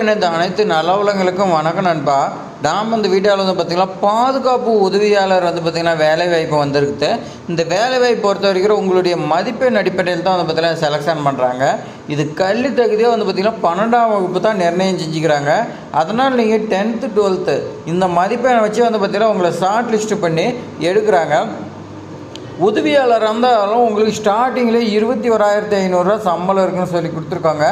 இந்த அனைத்து நல்லவளங்களுக்கும் வணக்கம் நண்பா. நாம் இந்த வீடியோவில் வந்து பார்த்திங்கன்னா பாதுகாப்பு உதவியாளர் வந்து பார்த்திங்கன்னா வேலைவாய்ப்பு வந்திருக்கு. இந்த வேலைவாய்ப்பு பொறுத்த வரைக்கும் உங்களுடைய மதிப்பெண் அடிப்படையில் தான் வந்து பார்த்திங்கன்னா செலெக்ஷன் பண்ணுறாங்க. இது கல்வி தகுதியாக வந்து பார்த்திங்கன்னா 12ஆம் வகுப்பு தான் நிர்ணயம் செஞ்சுக்கிறாங்க. அதனால் நீங்கள் 10th 12th இந்த மதிப்பெண்ணை வச்சு வந்து பார்த்திங்கன்னா உங்களை ஷார்ட் லிஸ்ட்டு பண்ணி எடுக்கிறாங்க. உதவியாளர் இருந்தாலும் உங்களுக்கு ஸ்டார்டிங்கில் 21,500 சம்பளம் இருக்குன்னு சொல்லி கொடுத்துருக்காங்க.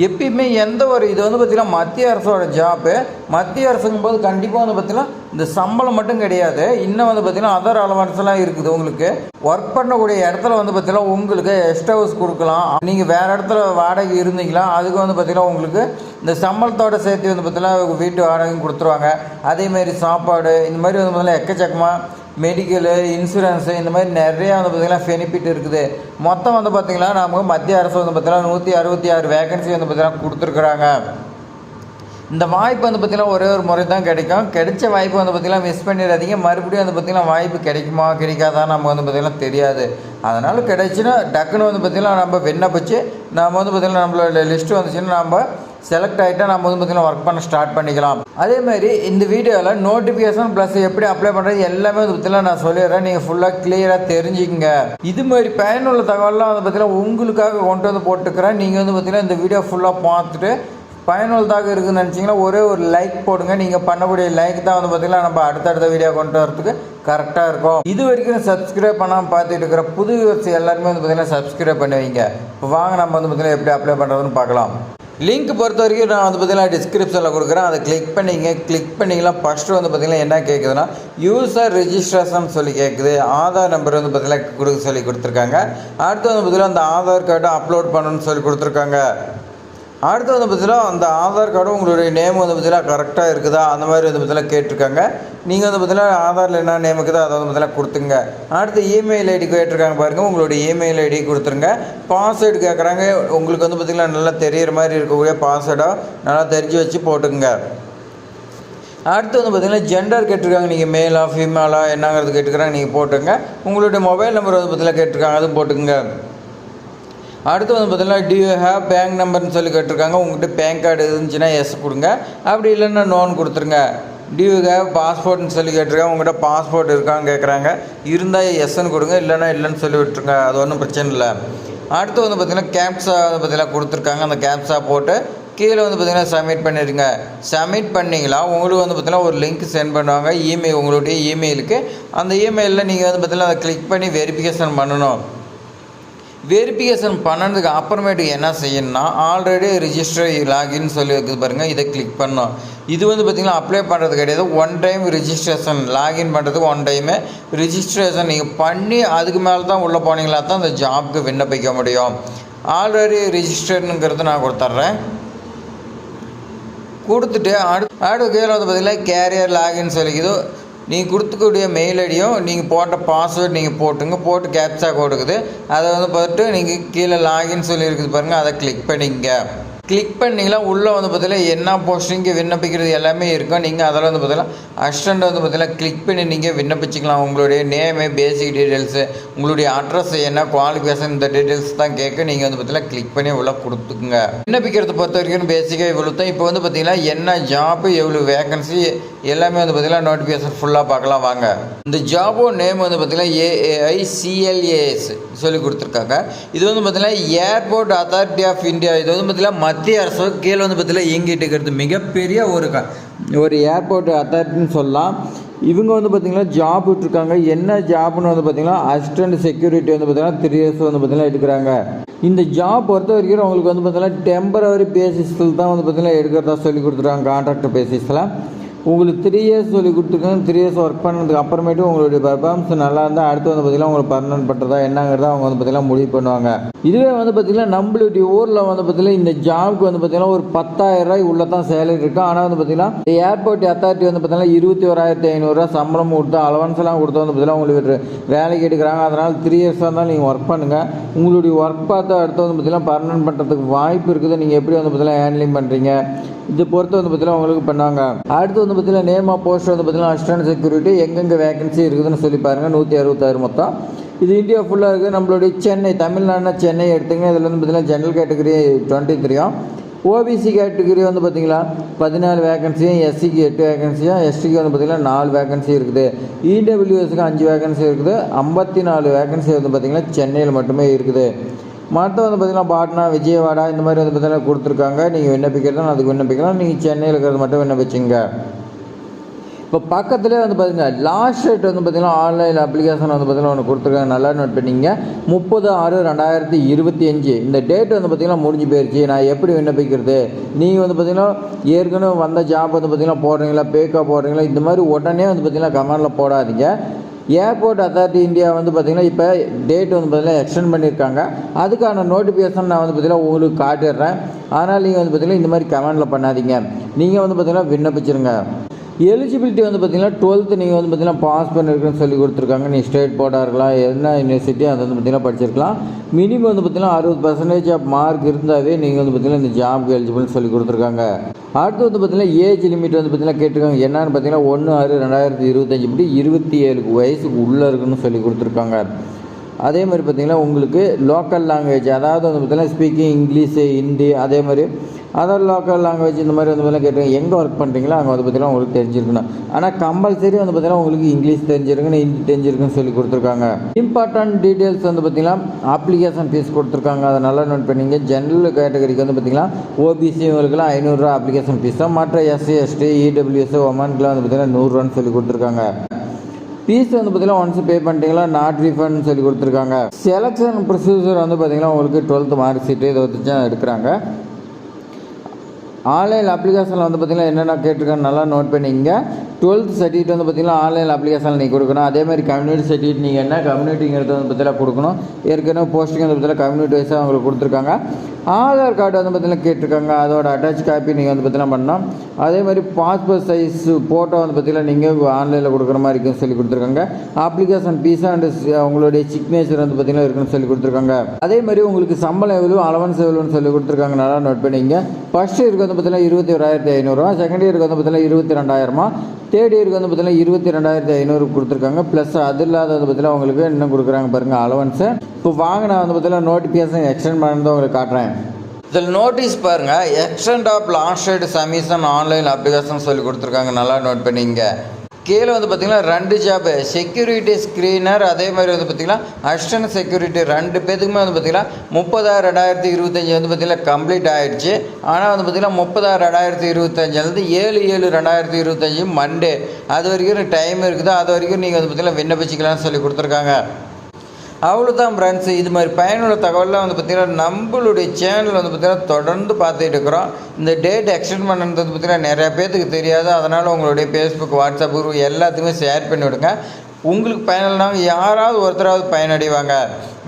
எப்பயுமே எந்த ஒரு இது வந்து பார்த்திங்கன்னா மத்திய அரசோட ஜாப்பு. மத்திய அரசுங்கும் போது கண்டிப்பாக வந்து பார்த்திங்கன்னா இந்த சம்பளம் மட்டும் கிடையாது, இன்னும் வந்து பார்த்திங்கன்னா அதர் அலவன்ஸ்லாம் இருக்குது. உங்களுக்கு ஒர்க் பண்ணக்கூடிய இடத்துல வந்து பார்த்திங்கன்னா உங்களுக்கு கெஸ்ட் ஹவுஸ் கொடுக்கலாம். நீங்கள் வேறு இடத்துல வாடகை இருந்தீங்களா அதுக்கு வந்து பார்த்திங்கன்னா உங்களுக்கு இந்த சம்பளத்தோடு சேர்த்து வந்து பார்த்திங்கன்னா வீட்டு வாடகையும் கொடுத்துருவாங்க. அதேமாதிரி சாப்பாடு இந்த மாதிரி வந்து பார்த்திங்கன்னா எக்கச்சக்கமாக மெடிக்கலு இன்சூரன்ஸு இந்த மாதிரி நிறையா வந்து பார்த்திங்கன்னா பெனிஃபிட் இருக்குது. மொத்தம் வந்து பார்த்திங்கன்னா நமக்கு மத்திய அரசு வந்து பார்த்திங்கன்னா 166 வேகன்சி வந்து பார்த்திங்கன்னா கொடுத்துருக்குறாங்க. இந்த வாய்ப்பு வந்து பார்த்திங்கன்னா ஒரே ஒரு முறை தான் கிடைக்கும். கிடைச்ச வாய்ப்பு வந்து பார்த்திங்கன்னா மிஸ் பண்ணிடாதீங்க. மறுபடியும் வந்து பார்த்திங்கன்னா வாய்ப்பு கிடைக்குமா கிடைக்காதா நம்ம வந்து பார்த்திங்கன்னா தெரியாது. அதனால் கிடைச்சின்னா டக்குன்னு வந்து பார்த்திங்கன்னா நம்ம விண்ணப்பிச்சு நம்ம வந்து பார்த்திங்கன்னா நம்மளோட லிஸ்ட்டு வந்துச்சுன்னா நம்ம செலக்ட் ஆகிட்டால் நம்ம வந்து பார்த்திங்கன்னா ஒர்க் பண்ண ஸ்டார்ட் பண்ணிக்கலாம். அதேமாதிரி இந்த வீடியோவில் நோட்டிஃபிகேஷன் ப்ளஸ் எப்படி அப்ளை பண்ணுறது எல்லாமே வந்து பார்த்திங்கன்னா நான் சொல்லிடுறேன். நீங்கள் ஃபுல்லாக கிளியராக தெரிஞ்சுக்கங்க. இது மாதிரி பயனுள்ள தகவலாம் வந்து பார்த்திங்கன்னா உங்களுக்காக கொண்டு வந்து போட்டுக்கிறேன். நீங்கள் வந்து பார்த்திங்கன்னா இந்த வீடியோ ஃபுல்லாக பார்த்துட்டு பயனுள்ளதாக இருக்குதுன்னு நினச்சிங்கன்னா ஒரே ஒரு லைக் போடுங்க. நீங்கள் பண்ணக்கூடிய லைக் தான் வந்து பார்த்திங்கன்னா நம்ம அடுத்தடுத்த வீடியோ கொண்டு வரதுக்கு கரெக்டாக இருக்கும். இது வரைக்கும் சப்ஸ்கிரைப் பண்ணாமல் பார்த்துட்டு இருக்கிற புது வியூவர்ஸ் எல்லாருமே வந்து பார்த்திங்கன்னா சப்ஸ்கிரைப் பண்ணுவீங்க. இப்போ வாங்க நம்ம வந்து பார்த்திங்கன்னா எப்படி அப்ளை பண்ணுறதுன்னு பார்க்கலாம். லிங்க் பொறுத்த வரைக்கும் நான் வந்து பார்த்திங்கன்னா டிஸ்கிரிப்ஷனில் கொடுக்குறேன். அதை கிளிக் பண்ணிங்கன்னா ஃபஸ்ட்டு வந்து பார்த்திங்கன்னா என்ன கேட்குதுன்னா யூசர் ரெஜிஸ்ட்ரேஷன் சொல்லி கேட்குது. ஆதார் நம்பர் வந்து பார்த்திங்கன்னா கொடுக்க சொல்லி கொடுத்துருக்காங்க. அடுத்து வந்து பார்த்திங்கன்னா அந்த ஆதார் கார்டை அப்லோட் பண்ணணும்னு சொல்லி கொடுத்துருக்காங்க. அடுத்து வந்து பார்த்திங்கன்னா அந்த ஆதார் கார்டு உங்களுடைய நேம் வந்து பார்த்திங்கன்னா கரெக்டாக இருக்குதா அந்த மாதிரி வந்து பார்த்திங்கன்னா கேட்டிருக்காங்க. நீங்கள் வந்து பார்த்திங்கன்னா ஆதாரில் என்ன நேம் இருக்குதோ அதை வந்து பார்த்திங்கன்னா கொடுத்துங்க. அடுத்து இமெயில் ஐடி கேட்டிருக்காங்க பாருங்கள், உங்களுடைய இமெயில் ஐடி கொடுத்துருங்க. பாஸ்வேர்டு கேட்குறாங்க, உங்களுக்கு வந்து பார்த்திங்கன்னா நல்லா தெரிகிற மாதிரி இருக்கக்கூடிய பாஸ்வேர்டாக நல்லா தெரிஞ்சு வச்சு போட்டுக்குங்க. அடுத்து வந்து பார்த்திங்கன்னா ஜெண்டர் கேட்டிருக்காங்க, நீங்கள் மேலா ஃபீமேலா என்னங்கிறது கேட்டுக்கிறாங்க, நீங்கள் போட்டுங்க. உங்களுடைய மொபைல் நம்பர் வந்து பார்த்திங்கன்னா கேட்டிருக்காங்க, அதுவும் போட்டுக்குங்க. அடுத்து வந்து பார்த்திங்கன்னா டியூ ஹேவ் பேங்க் நம்பர்னு சொல்லி கேட்டிருக்காங்க. உங்கள்கிட்ட பேங்க் கார்டு இருந்துச்சுன்னா எஸ் கொடுங்க, அப்படி இல்லைன்னா நோன் கொடுத்துருங்க. டியூ ஹேவ் பாஸ்போர்ட்னு சொல்லி கேட்டிருக்காங்க, உங்கள்கிட்ட பாஸ்போர்ட் இருக்கான்னு கேட்குறாங்க. இருந்தால் எஸ்ன்னு கொடுங்க, இல்லைன்னா இல்லைன்னு சொல்லி விட்டுருங்க, அது ஒன்றும் பிரச்சனை இல்லை. அடுத்து வந்து பார்த்திங்கன்னா கேப்ஸா வந்து பார்த்திங்கன்னா கொடுத்துருக்காங்க. அந்த கேப்ஸா போட்டு கீழே வந்து பார்த்திங்கன்னா சப்மிட் பண்ணிடுங்க. சப்மிட் பண்ணிங்களா உங்களுக்கு வந்து பார்த்திங்கன்னா ஒரு லிங்க் சென்ட் பண்ணுவாங்க இமெயில், உங்களுடைய இமெயிலுக்கு. அந்த இமெயிலில் நீங்கள் வந்து பார்த்திங்கன்னா அதை கிளிக் பண்ணி வெரிஃபிகேஷன் பண்ணணும். வெரிஃபிகேஷன் பண்ணதுக்கு அப்புறமேட்டுக்கு என்ன செய்யணும்னா ஆல்ரெடி ரிஜிஸ்டர் லாகின் சொல்லி இருக்குது பாருங்கள், இதை கிளிக் பண்ணோம். இது வந்து பார்த்திங்கன்னா அப்ளை பண்ணுறது கிடையாது, ஒன் டைம் ரிஜிஸ்ட்ரேஷன். லாகின் பண்ணுறதுக்கு ஒன் டைமு ரிஜிஸ்ட்ரேஷன் நீங்கள் பண்ணி அதுக்கு மேலே தான் உள்ளே போனீங்களா தான் அந்த ஜாப்க்கு விண்ணப்பிக்க முடியும். ஆல்ரெடி ரிஜிஸ்டர்னுங்கிறது நான் கொடுத்துட்றேன். கொடுத்துட்டு அடுத்த கீழே வந்து பார்த்திங்கன்னா கேரியர் லாகின் சொல்லிக்குது. நீங்கள் கொடுத்துக்கூடிய மெயில் ஐடியும் நீங்கள் போட்ட பாஸ்வேர்டு நீங்கள் போட்டுங்க. போட்டு கேப்சா கொடுக்குது, அதை வந்து பார்த்துட்டு நீங்கள் கீழே லாகின் சொல்லியிருக்குது பாருங்கள், அதை கிளிக் பண்ணிங்க. கிளிக் பண்ணிங்களா உள்ளே வந்து பார்த்திங்கன்னா என்ன போஸ்டிங்கு விண்ணப்பிக்கிறது எல்லாமே இருக்கும். நீங்கள் அதில் வந்து பார்த்திங்கன்னா அசிஸ்டண்ட் வந்து பார்த்திங்கன்னா கிளிக் பண்ணி நீங்கள் விண்ணப்பிச்சிக்கலாம். உங்களுடைய நேமு, பேசிக் டீட்டெயில்ஸு, உங்களுடைய அட்ரஸ் என்ன, குவாலிஃபிகேஷன், இந்த டீட்டெயில்ஸ் தான் கேட்க. நீங்கள் வந்து பார்த்திங்கன்னா கிளிக் பண்ணி உள்ள கொடுத்துக்குங்க. விண்ணப்பிக்கிறத பொறுத்த வரைக்கும் பேசிக்காக இவ்வளோ தான். இப்போ வந்து பார்த்திங்கன்னா என்ன ஜாப்பு, எவ்வளோ வேகன்சி எல்லாமே வந்து பார்த்திங்கன்னா நோட்டிஃபிகேஷன் ஃபுல்லாக பார்க்கலாம் வாங்க. இந்த ஜாபோட நேம் வந்து பார்த்திங்கன்னா AAICLAS சொல்லி கொடுத்துருக்காங்க. இது வந்து பார்த்திங்கன்னா ஏர்போர்ட் அத்தாரிட்டி ஆஃப் இந்தியா. இது வந்து பார்த்திங்கன்னா மத்திய அரசு கீழே வந்து பார்த்திங்கன்னா இயங்கிட்டு இருக்கிறது மிகப்பெரிய ஒரு ஏர்போர்ட் அத்தாரிட்டின்னு சொல்லலாம். இவங்க வந்து பார்த்திங்கன்னா ஜாப் விட்டுருக்காங்க. என்ன ஜாப்னு வந்து பார்த்திங்கன்னா அசிஸ்டன்ட் செக்யூரிட்டி வந்து பார்த்திங்கன்னா 3 years வந்து பார்த்திங்கன்னா எடுக்கிறாங்க. இந்த ஜாப் பொறுத்த வரைக்கும் உங்களுக்கு வந்து பார்த்திங்கன்னா டெம்பரவரி பேசிஸில் தான் வந்து பார்த்திங்கன்னா எடுக்கிறதா சொல்லி கொடுத்துருக்காங்க. கான்ட்ராக்ட் பேசிஸில் உங்களுக்கு 3 years சொல்லி கொடுத்துருக்காங்க. 3 years ஒர்க் பண்ணதுக்கு அப்புறமேட்டு உங்களுடைய பர்ஃபார்மன்ஸ் நல்லா இருந்தால் அடுத்து வந்து பார்த்திங்கன்னா உங்களுக்கு பர்மனன்ட் பண்ணுறதா என்னங்கிறத அவங்க வந்து பார்த்திங்கன்னா முடிவு பண்ணுவாங்க. இதுவே வந்து பார்த்திங்கன்னா நம்மளுடைய ஊரில் வந்து பார்த்திங்கன்னா இந்த ஜாப்க்கு வந்து பார்த்திங்கன்னா ஒரு 10,000 ரூபாய் உள்ள தான் சேலரி இருக்கும். ஆனால் வந்து பார்த்திங்கன்னா ஏர்போர்ட் அத்தாரிட்டி வந்து பார்த்திங்கன்னா 21,500 சம்பளம் கொடுத்து அலவன்ஸ்லாம் கொடுத்து வந்து பார்த்திங்கன்னா உங்களுக்கு வேலைக்கு எடுக்கிறாங்க. அதனால் 3 years இருந்தாலும் நீங்கள் ஒர்க் பண்ணுங்கள். உங்களுடைய ஒர்க் பார்த்து அடுத்து வந்து பார்த்திங்கன்னா பர்மனன்ட் பண்ணுறதுக்கு வாய்ப்பு இருக்குது. நீங்கள் எப்படி வந்து பார்த்திங்கன்னா ஹேண்ட்லிங் பண்ணுறீங்க இது பொறுத்து வந்து பார்த்திங்கன்னா உங்களுக்கு பண்ணாங்க. அடுத்து வந்து பார்த்திங்கன்னா நேம் ஆஃப் போஸ்ட் வந்து பார்த்திங்கன்னா அசிஸ்டன்ட் செக்யூரிட்டி எங்கெங்கே வேகன்சி இருக்குதுன்னு சொல்லி பாருங்கள். 166 மொத்தம். இது இந்தியா ஃபுல்லாக இருக்குது. நம்மளுடைய சென்னை, தமிழ்நாடுனா சென்னை எடுத்துங்க. இதில் வந்து பார்த்திங்கன்னா ஜென்ரல் கேட்டகரி 23 ஓபிசி கேட்டகரி வந்து பார்த்திங்களா 14 வேகன்சியும், எஸ்சிக்கு 8 வேகன்சியும், எஸ்டிக்கு வந்து பார்த்திங்கன்னா 4 வேகன்சி இருக்குது, இடபிள்யூஎஸ்க்கு 5 வேகன்சி இருக்குது, 54 வேகன்சி வந்து பார்த்திங்கன்னா சென்னையில் மட்டுமே இருக்குது. மற்ற வந்து பார்த்திங்கன்னா பாட்னா, விஜயவாடா இந்த மாதிரி வந்து பார்த்திங்கன்னா கொடுத்துருக்காங்க. நீங்கள் விண்ணப்பிக்கிறதுனா அதுக்கு விண்ணப்பிக்கலாம். நீங்கள் சென்னையில் இருக்கிறது மட்டும் விண்ணப்பிச்சிங்க. இப்போ பக்கத்துலேயே வந்து பார்த்திங்கன்னா லாஸ்ட் டேட் வந்து பார்த்திங்கன்னா ஆன்லைன் அப்ளிகேஷன் வந்து பார்த்திங்கன்னா ஒன்று கொடுத்துருக்காங்க. நல்லா நோட் பண்ணிங்க. 30/6/2025 இந்த டேட் வந்து பார்த்திங்கன்னா முடிஞ்சு போயிடுச்சு. நான் எப்படி விண்ணப்பிக்கிறது? நீங்கள் வந்து பார்த்திங்கன்னா ஏற்கனவே வந்த ஜாப் வந்து பார்த்திங்கன்னா போடுறீங்களா, பேக்கா போடுறீங்களா, இந்த மாதிரி உடனே வந்து பார்த்திங்கன்னா கமெண்டில் போடாதீங்க. ஏர்போர்ட் அத்தாரிட்டி இந்தியா வந்து பார்த்திங்கன்னா இப்போ டேட் வந்து பார்த்திங்கன்னா எக்ஸ்டெண்ட் பண்ணியிருக்காங்க. அதுக்கான நோட்டிஃபிகேஷன் நான் வந்து பார்த்திங்கன்னா உங்களுக்கு காட்டிடுறேன். அதனால் நீங்கள் வந்து பார்த்திங்கன்னா இந்த மாதிரி கமெண்டில் பண்ணாதீங்க. நீங்கள் வந்து பார்த்திங்கன்னா விண்ணப்பிச்சிருங்க. எலிஜிபிலிட்டி வந்து பார்த்திங்கன்னா 12th நீங்கள் வந்து பார்த்திங்கன்னா பாஸ் பண்ணியிருக்குன்னு சொல்லி கொடுத்துருக்காங்க. நீ ஸ்டேட் போர்டாக இருக்கலாம், என்ன யூனிவர்சிட்டி அதை வந்து பார்த்திங்கன்னா படிச்சிருக்கலாம். மினிமம் வந்து பார்த்திங்கன்னா 60% ஆஃப் மார்க் இருந்தாவே நீங்கள் வந்து பார்த்திங்கன்னா இந்த ஜாப்க்கு எலிஜிபிள்னு சொல்லி கொடுத்துருக்காங்க. அடுத்து வந்து பார்த்திங்கன்னா ஏஜ் லிமிட் வந்து பார்த்திங்கன்னா கேட்டிருக்காங்க. என்னன்னு பார்த்திங்கன்னா 1/6/2025 படி 27 வயசுக்கு உள்ளே இருக்குன்னு சொல்லி கொடுத்துருக்காங்க. அதே மாதிரி பார்த்திங்கன்னா உங்களுக்கு லோக்கல் லாங்குவேஜ், அதாவது வந்து பார்த்திங்கன்னா ஸ்பீக்கிங் இங்கிலீஷு, ஹிந்தி, அதே மாதிரி அதர் லோக்கல் லாங்குவேஜ் இந்த மாதிரி வந்து பார்த்திங்கன்னா கேட்டிருக்காங்க. எங்கே ஒர்க் பண்ணுறீங்களோ அங்கே வந்து பார்த்திங்கன்னா உங்களுக்கு தெரிஞ்சிருக்கணும். ஆனால் கம்பல்சரி வந்து பார்த்திங்கன்னா உங்களுக்கு இங்கிலீஷ் தெரிஞ்சிருக்குன்னு, ஹிந்தி தெரிஞ்சிருக்குன்னு சொல்லி கொடுத்துருக்காங்க. இம்பார்ட்டன்ட் டீட்டெயில்ஸ் வந்து பார்த்திங்கன்னா அப்ளிகேஷன் ஃபீஸ் கொடுத்துருக்காங்க. அதை நல்லா நோட் பண்ணிங்க. ஜென்ரல் கேட்டகரிக்கு வந்து பார்த்திங்கன்னா ஓபிசி இவங்களுக்குலாம் 500 ரூபா அப்ளிகேஷன் ஃபீஸ் தான். மற்ற எஸ்சி, எஸ்டி, இடபிள்யூஎஸ், ஒமனுக்குலாம் வந்து பார்த்திங்கன்னா 100 ரூபான்னு சொல்லி கொடுத்துருக்காங்க. ஃபீஸ் வந்து பார்த்திங்கன்னா ஒன்ஸ் பே பண்ணிட்டீங்களா நாட் ரீஃபண்ட் சொல்லி கொடுத்துருக்காங்க. செலெக்ஷன் ப்ரொசீஜர் வந்து பார்த்திங்கன்னா உங்களுக்கு 12th மார்க் ஷீட்டு இதை வச்சு தான் எடுக்கிறாங்க. ஆன்லைன் அப்ளிகேஷனில் வந்து பார்த்திங்கன்னா என்னென்ன கேட்டிருக்காங்க நல்லா நோட் பண்ணிங்க. 12th சர்டிஃபிகேட் வந்து பார்த்திங்கன்னா ஆன்லைன் அப்ளிகேஷனில் நீங்கள் கொடுக்கணும். அதேமாதிரி கம்யூனிட்டி சர்டிஃபிகேட் நீங்கள் என்ன கம்யூனிட்டிங்கிறது வந்து பார்த்திங்கன்னா கொடுக்கணும். ஏற்கனவே போஸ்டிங் வந்து பார்த்திங்கன்னா கம்யூனிட்டி வைஸாக அவங்களுக்கு கொடுத்துருக்காங்க. ஆதார் கார்டு வந்து பார்த்திங்கன்னா கேட்டிருக்காங்க. அதோட அட்டாச் காப்பி நீங்கள் வந்து பார்த்திங்கன்னா பண்ணணும். அதே மாதிரி பாஸ்போர்ட் சைஸ் ஃபோட்டோ வந்து பார்த்திங்கன்னா நீங்கள் ஆன்லைனில் கொடுக்குற மாதிரி இருக்குன்னு சொல்லி கொடுத்துருக்காங்க. அப்ளிகேஷன் ஃபீஸ் அண்ட் உங்களுடைய சிக்னேச்சர் வந்து பார்த்திங்கன்னா இருக்குன்னு சொல்லி கொடுத்துருக்காங்க. அதே மாதிரி உங்களுக்கு சம்பளம் எவ்வளோ, அலவன்ஸ் எவ்வளோன்னு சொல்லி கொடுத்துருக்காங்க. நல்லா நோட் பண்ணிங்க. ஃபஸ்ட் இயருக்கு வந்து பார்த்திங்கன்னா 21,500, செகண்ட் இயருக்கு வந்து பார்த்திங்கன்னா 22,000, தேர்ட் இயருக்கு வந்து பார்த்திங்கன்னா 22,500 கொடுத்துருக்காங்க. ப்ளஸ் அது இல்லாத வந்து பார்த்திங்கன்னா உங்களுக்கு இன்னும் கொடுக்குறாங்க பாருங்கள் அலவன்ஸு. இப்போ வாங்க நான் வந்து பார்த்திங்கன்னா நோட்டிஃபிகேஷன் எக்ஸ்டெண்ட் பண்ணி உங்களுக்கு காட்டுறேன். இதில் நோட்டீஸ் பாருங்கள், extend of last date submission online application சொல்லி கொடுத்துருக்காங்க. நல்லா நோட் பண்ணிங்க. கீழே வந்து பார்த்திங்கன்னா 2 ஜாப், செக்யூரிட்டி ஸ்க்ரீனர், அதே மாதிரி வந்து பார்த்திங்கன்னா அசிஸ்டன்ட் செக்யூரிட்டி 2 பேத்துக்குமே வந்து பார்த்திங்கன்னா 30/6/2025 வந்து பார்த்திங்கன்னா கம்ப்ளீட் ஆகிடுச்சு. ஆனால் வந்து பார்த்திங்கன்னா 30/6/2025 7/7/2025 மண்டே அது வரைக்கும் டைம் இருக்குது. அது வரைக்கும் நீங்கள் வந்து பார்த்திங்கன்னா விண்ணப்பிச்சிக்கலாம்னு சொல்லி கொடுத்துருக்காங்க. அவ்வளோதான் ஃப்ரெண்ட்ஸ். இது மாதிரி பயனுள்ள தகவலாம் வந்து பார்த்திங்கன்னா நம்மளுடைய சேனல் வந்து பார்த்திங்கன்னா தொடர்ந்து பார்த்துட்டு இருக்கிறோம். இந்த டேட் எக்ஸ்டெண்ட் பண்ணுறது பார்த்திங்கன்னா நிறையா பேருக்கு தெரியாது. அதனால் உங்களுடைய ஃபேஸ்புக், வாட்ஸ்அப் குரூப் எல்லாத்துக்குமே ஷேர் பண்ணி விடுங்க. உங்களுக்கு பயனில்லைனாங்க யாராவது ஒருத்தராவது பயனடைவாங்க.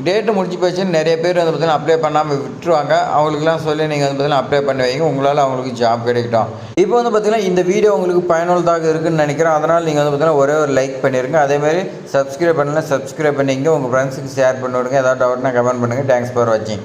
டேட்டு முடிஞ்சு போச்சுன்னு நிறைய பேர் வந்து பார்த்திங்கன்னா அப்ளை பண்ணாமல் விட்டுருவாங்க. அவங்களுக்குலாம் சொல்லி நீங்கள் வந்து பார்த்திங்கன்னா அப்ளை பண்ணி வைங்க. உங்களால் அவங்களுக்கு ஜாப் கிடைக்கட்டும். இப்போ வந்து பார்த்திங்கன்னா இந்த வீடியோ உங்களுக்கு பயனுள்ளதாக இருக்குதுன்னு நினைக்கிறேன். அதனால் நீங்கள் வந்து பார்த்திங்கன்னா ஒரே ஒரு லைக் பண்ணிடுங்க. அதேமாதிரி சப்ஸ்கிரைப் பண்ணலாம், சப்ஸ்கிரைப் பண்ணிங்க. உங்கள் ஃப்ரெண்ட்ஸுக்கு ஷேர் பண்ணி விடுங்க. ஏதாவது டவுட்னா கமெண்ட் பண்ணுங்கள். தேங்க்ஸ் ஃபார் வாட்சிங்.